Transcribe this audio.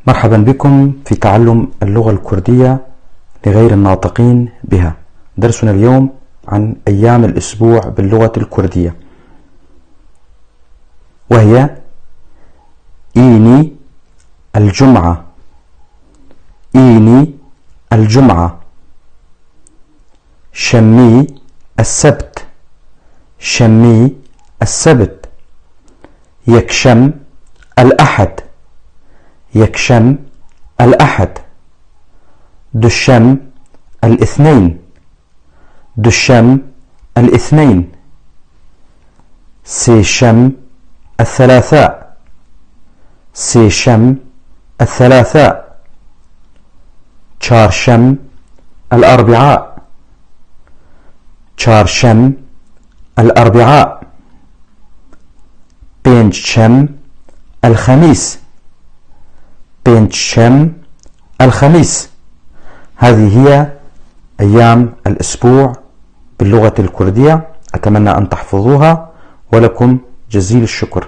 مرحبا بكم في تعلم اللغة الكردية لغير الناطقين بها. درسنا اليوم عن أيام الأسبوع باللغة الكردية، وهي إيني الجمعة، إيني الجمعة، شمي السبت، شمي السبت، يكشم الأحد، يكشم الأحد، دشم الاثنين، دشم الاثنين، سيشم الثلاثاء، سيشم الثلاثاء، چارشم الأربعاء، چارشم الأربعاء، پنجشم الخميس، پنجشم الخميس. هذه هي أيام الأسبوع باللغة الكردية. أتمنى أن تحفظوها، ولكم جزيل الشكر.